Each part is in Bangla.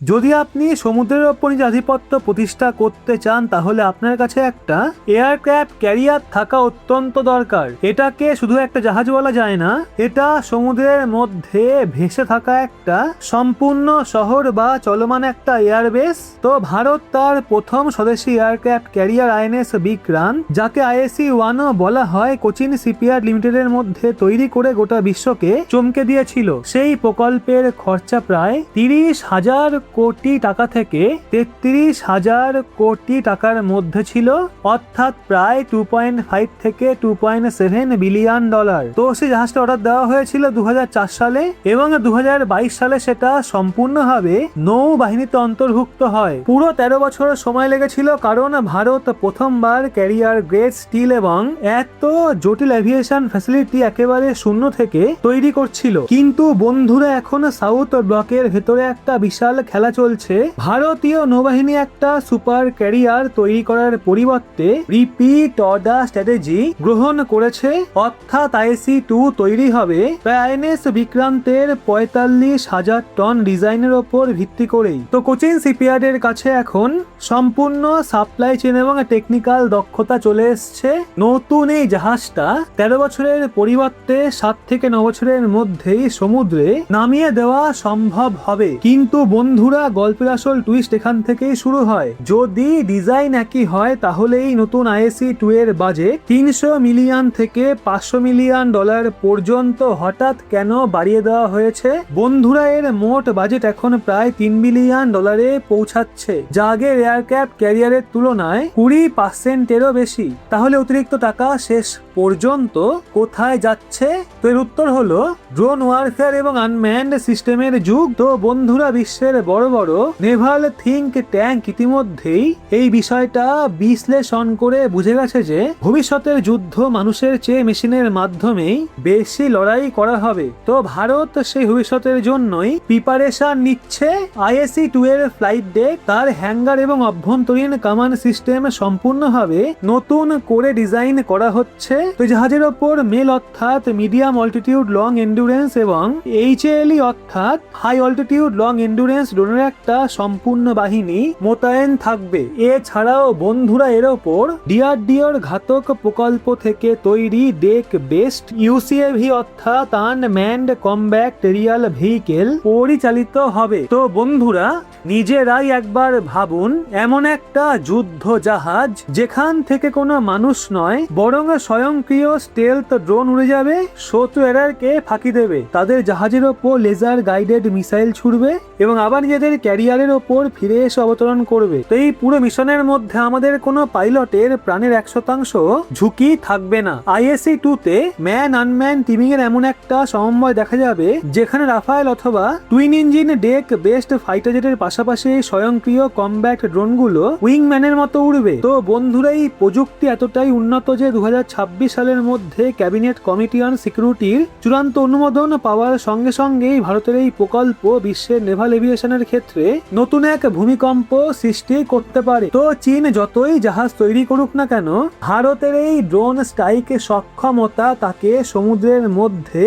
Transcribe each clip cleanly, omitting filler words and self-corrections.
যদি আপনি সমুদ্রের ওপর নিজের আধিপত্য প্রতিষ্ঠা করতে চান তাহলে আপনার কাছে একটা এয়ারক্রাফট ক্যারিয়ার থাকা অত্যন্ত দরকার। এটাকে শুধু একটা জাহাজ বলা যায় না, এটা সমুদ্রের মধ্যে ভেসে থাকা একটা সম্পূর্ণ শহর বা চলমান একটা এয়ারবেস। তো ভারত তার প্রথম স্বদেশী এয়ারক্রাফট ক্যারিয়ার আইএনএস বিক্রান্ত, যাকে IAC-1 বলা হয়, কোচিন শিপইয়ার্ড লিমিটেডের মধ্যে তৈরি করে গোটা বিশ্বকে চমকে দিয়েছিল। সেই প্রকল্পের খরচা প্রায় 30,000 কোটি টাকা থেকে 33,000 কোটি টাকার মধ্যে ছিল, অর্থাৎ প্রায় 2.5 থেকে 2.7 বিলিয়ন ডলার। তো সেই জাহাজটা অর্ডার দেওয়া হয়েছিল 2004 সালে এবং 2022 সালে সেটা সম্পূর্ণভাবে নৌবাহিনীতে অন্তর্ভুক্ত হয়। পুরো 13 বছর সময় লেগেছিল, কারণ ভারত প্রথমবার ক্যারিয়ার গ্রেড স্টিল এবং এত জটিল এভিয়েশন ফ্যাসিলিটি একেবারে শূন্য থেকে তৈরি করছিল। কিন্তু বন্ধুরা, এখন সাউথ ব্লকের ভেতরে একটা বিশাল খেলা চলছে। ভারতীয় নৌবাহিনী একটা সুপার ক্যারিয়ার তৈরি করার পরিবর্তে রিপিট অর্ডার স্ট্র্যাটেজি গ্রহণ করেছে, অর্থাৎ IAC-2 তৈরি হবে প্রায় আইএনএস বিক্রান্তের 45,000 টন ডিজাইনের ওপর ভিত্তি করেই। তো কোচিন শিপইয়ার্ডের কাছে এখন সম্পূর্ণ সাপ্লাই চেন এবং টেকনিক্যাল দক্ষতা চলে এসছে। নতুন এই জাহাজটা 13 বছরের পরিবর্তে 7 থেকে 9 বছরের মধ্যেই সমুদ্রে নামিয়ে দেওয়া সম্ভব হবে। কিন্তু বন্ধুরা, গল্পের আসল টুইস্ট এখান থেকেই শুরু হয়। যদি ডিজাইন একই হয় তাহলে এই নতুন IAC-2 এর বাজেট 300 মিলিয়ন থেকে 500 মিলিয়ন ডলার পর্যন্ত হঠাৎ কেন বাড়িয়ে দেওয়া হয়েছে? বন্ধুরা, এর মোট বাজেট এখন প্রায় 3 বিলিয়ন ডলারে পৌঁছাচ্ছে, যা আগের এয়ারক্রাফট ক্যারিয়ারের তুলনায় 20%-এরও বেশি। তাহলে অতিরিক্ত টাকা শেষ পর্যন্ত কোথায় যাচ্ছে? তো এর উত্তর হলো ড্রোন ওয়ারফেয়ার এবং আনম্যান্ড সিস্টেমের যুগ। তো বন্ধুরা, বিশ্বের বড় বড় নেভাল থিঙ্ক ট্যাঙ্ক ইতিমধ্যেই এই বিষয়টা বিশ্লেষণ করে বুঝে গেছে যে ভবিষ্যতের যুদ্ধ মানুষের চেয়ে মেশিনের মাধ্যমেই বেশি লড়াই করা হবে। তো ভারত সেই ভবিষ্যতের জন্যই প্রিপারেশন নিচ্ছে। IAC-2 এর ফ্লাইট ডেক, তার হ্যাঙ্গার এবং অভ্যন্তরীণ কামান্ড সিস্টেম সম্পূর্ণভাবে নতুন করে ডিজাইন করা হচ্ছে। তো জাহাজের ওপর মেল অর্থাৎ মিডিয়াম অল্টিটিউড লং এন্ডুরেন্স এবং HALE অর্থাৎ হাই অল্টিটিউড লং এন্ডুরেন্স ড্রোনের একটা সম্পূর্ণ বাহিনী মোতায়েন থাকবে। এছাড়াও বন্ধুরা, এর ওপর DRDOর ঘাতক প্রকল্প থেকে তৈরি ডেক বেস্ট UCAV অর্থাৎ আনম্যান্ড কমব্যাট এরিয়াল ভেহিকেল পরিচালিত হবে। তো বন্ধুরা, নিজেরাই একবার ভাবুন, এমন একটা যুদ্ধ জাহাজ যেখান থেকে কোনো মানুষ নয় বরং স্বয়ংক্রিয় স্টেলথ ড্রোন উড়ে যাবে, শত্রু এরারকে ফাঁকি দেবে, তাদের জাহাজের ওপর লেজার গাইডেড মিসাইল ছুড়বে এবং আবার নিজেদের ক্যারিয়ারের ওপর ফিরে এসে অবতরণ করবে। তো এই পুরো মিশনের মধ্যে আমাদের কোনো পাইলটের প্রাণের 100% ঝুঁকি থাকবে না। IAC-2 ম্যান আনম্যান টিমিং এর এমন একটা সমন্বয় দেখা যাবে যেখানে রাফায়েল অথবা twin engine deck based fighter জেটের পাশাপাশি স্বয়ংক্রিয় কমব্যাট ড্রোনগুলো উইংম্যানের মতো উড়বে। তো বন্ধুরা, এই প্রযুক্তি এতটাই উন্নত যে 2026 সালের মধ্যে ক্যাবিনেট কমিটি অন সিকিউরিটির চূড়ান্ত অনুমোদন পাওয়ার সঙ্গে সঙ্গেই ভারতের এই প্রকল্প বিশ্বের নেভাল এভিয়েশনের ক্ষেত্রে নতুন এক ভূমিকম্প সৃষ্টি করতে পারে। তো চীন যতই জাহাজ তৈরি করুক না কেন, ভারতের এই ড্রোন স্ট্রাইক সক্ষমতা তাকে সমুদ্রের মধ্যে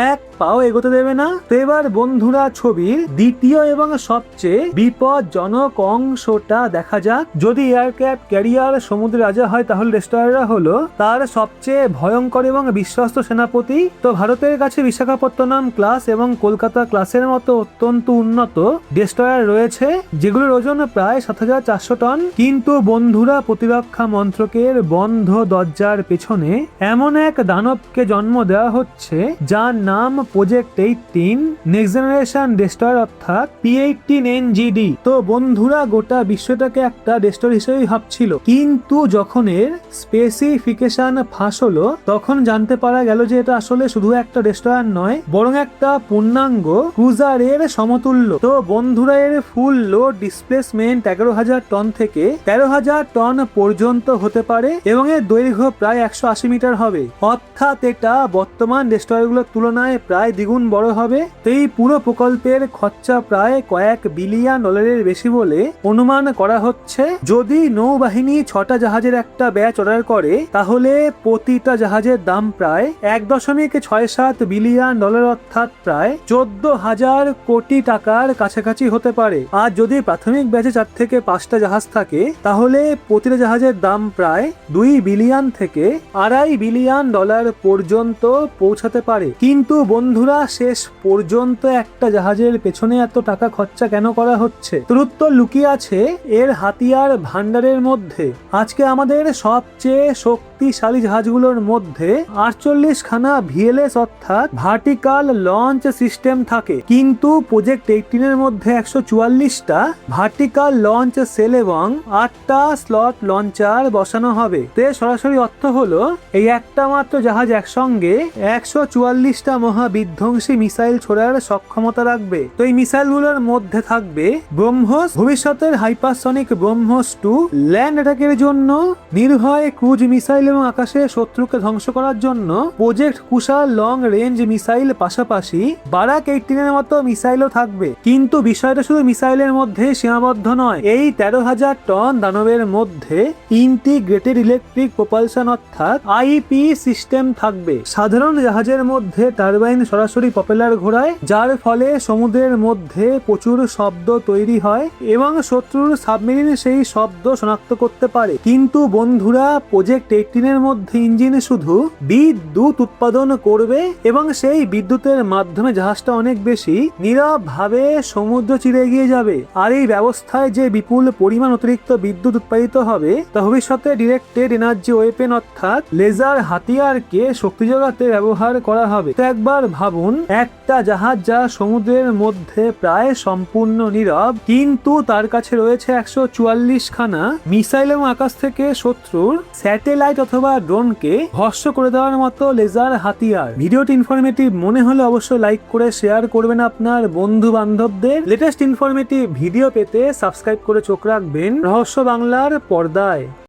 এক পাও এগোতে দেবে না। তো এবার বন্ধুরা, ছবির দ্বিতীয় এবং সবচেয়ে বিপজ্জনক অংশটা দেখা যাক। যদি এয়ারক্রাফট ক্যারিয়ার সমুদ্রে রাজা হয় তাহলে ডেস্ট্রয়াররা হলো তার সবচেয়ে ভয়ঙ্কর এবং বিশ্বস্ত সেনাপতি। তো ভারতের কাছে বিশাখাপত্তনম ক্লাস এবং কলকাতা ক্লাসের মতো অত্যন্ত উন্নত ডেস্ট্রয়ার রয়েছে, যেগুলোর ওজন প্রায় 7,400 টন। কিন্তু বন্ধুরা, প্রতিরক্ষা মন্ত্রকের বন্ধ দরজার পেছনে এমন এক দানবকে জন্ম দেওয়া হচ্ছে যার নাম প্রজেক্ট 18 নেক্সট জেনারেশন ডেস্ট্রয়ার অর্থাৎ P-18 NGD। তো বন্ধুরা, গোটা বিশ্বটাকে একটা ডেস্ট্রয়ার হিসেবেই ভাবছিল, কিন্তু যখন এর স্পেসিফিকেশন ফাঁস হলো তখন জানতে পারা গেল যে এটা আসলে শুধু একটা ডেস্ট্রয়ার নয়, বরং একটা পূর্ণাঙ্গ ক্রুজারের সমতুল্য। তো বন্ধুরা, এর ফুল লোড ডিসপ্লেসমেন্ট 11,000 টন থেকে 13,000 টন পর্যন্ত হতে পারে এবং এর দৈর্ঘ্য প্রায় 180 মিটার হবে, অর্থাৎ এটা বর্তমান ডেস্ট্রয়ারগুলোর তুলনায় প্রায় প্রায় দ্বিগুণ বড় হবে। তো এই পুরো প্রকল্পের খরচা প্রায় কয়েক বিলিয়ন ডলারের বেশি বলে অনুমান করা হচ্ছে। যদি নৌবাহিনী 6টা জাহাজের একটা ব্যাচ অর্ডার করে তাহলে প্রতিটা জাহাজের দাম প্রায় 1.67 বিলিয়ন ডলার, অর্থাৎ প্রায় 14,000 কোটি টাকার কাছাকাছি হতে পারে। আর যদি প্রাথমিক ব্যাচে 4 থেকে 5টা জাহাজ থাকে তাহলে প্রতিটা জাহাজের দাম প্রায় 2 বিলিয়ন থেকে 2.5 বিলিয়ন ডলার পর্যন্ত পৌঁছাতে পারে। কিন্তু বন্ধুরা, শেষ পর্যন্ত একটা জাহাজের পেছনে এত টাকা খরচা কেন করা হচ্ছে? তার উত্তর লুকিয়ে আছে এর হাতিয়ার ভান্ডারের মধ্যে। আজকে আমাদের সবচেয়ে শক্তিশালী জাহাজগুলোর মধ্যে 48 খানা ভিএলএস অর্থাৎ ভার্টিক্যাল লঞ্চ সিস্টেম থাকে, কিন্তু প্রজেক্ট 18 এর মধ্যে 144টা ভার্টিক্যাল লঞ্চ সেল এবং 8টা স্লট লঞ্চার বসানো হবে। তো সরাসরি অর্থ হলো এই একটা মাত্র জাহাজ একসঙ্গে 144টা মহাবিধ্বংসী মিসাইল ছোড়ার সক্ষমতা রাখবে। তো এই মিসাইলগুলোর মধ্যে থাকবে ব্রহ্মস, ভবিষ্যতের হাইপারসনিক ব্রহ্মস 2 ল্যান্ড অ্যাটাকের জন্য, নির্ভয় ক্রুজ মিসাইল এবং আকাশে শত্রুকে ধ্বংস করার জন্য project Kushal long range missile, পাশাপাশি বারাক 18 এর মতো মিসাইলও থাকবে। কিন্তু বিষয়টা শুধু মিসাইলের মধ্যে সীমাবদ্ধ নয়। এই 13,000 টন দানবের মধ্যে ইন্টিগ্রেটেড ইলেকট্রিক প্রপালশন অর্থাৎ আইপি সিস্টেম থাকবে। সাধারণ জাহাজের মধ্যে টারবাইন সরাসরি প্রপেলার ঘোরায়, যার ফলে সমুদ্রের মধ্যে প্রচুর শব্দ তৈরি হয় এবং শত্রুর সাবমেরিন সেই শব্দ শনাক্ত করতে পারে। কিন্তু বন্ধুরা, প্রজেক্ট 18 এর মধ্যে ইঞ্জিন শুধু বিদ্যুৎ উৎপাদন করবে এবং সেই বিদ্যুতের মাধ্যমে জাহাজটা অনেক বেশি নীরবভাবে সমুদ্র চিরে এগিয়ে যাবে। আর এই ব্যবস্থায় যে বিপুল পরিমাণ অতিরিক্ত বিদ্যুৎ উৎপাদিত হবে তা ভবিষ্যতে ডিরেক্টেড এনার্জি ওয়েপেন অর্থাৎ লেজার হাতিয়ারকে শক্তি যোগাতে ব্যবহার করা হবে। তো একবার ভাবুন, একটা জাহাজ যা সমুদ্রের মধ্যে প্রায় সম্পূর্ণ নীরব, কিন্তু তার কাছে রয়েছে 144 খানা মিসাইল এবং আকাশ থেকে শত্রুর স্যাটেলাইট অথবা ড্রোনকে ভস্ম করে দেওয়ার মতো লেজার হাতিয়ার। ভিডিওটি ইনফরমেটিভ মনে হলে অবশ্যই লাইক করে শেয়ার করবেন আপনার বন্ধু বান্ধবদের। লেটেস্ট ইনফরমেটিভ ভিডিও পেতে সাবস্ক্রাইব করে চোখ রাখবেন রহস্য বাংলার পর্দায়।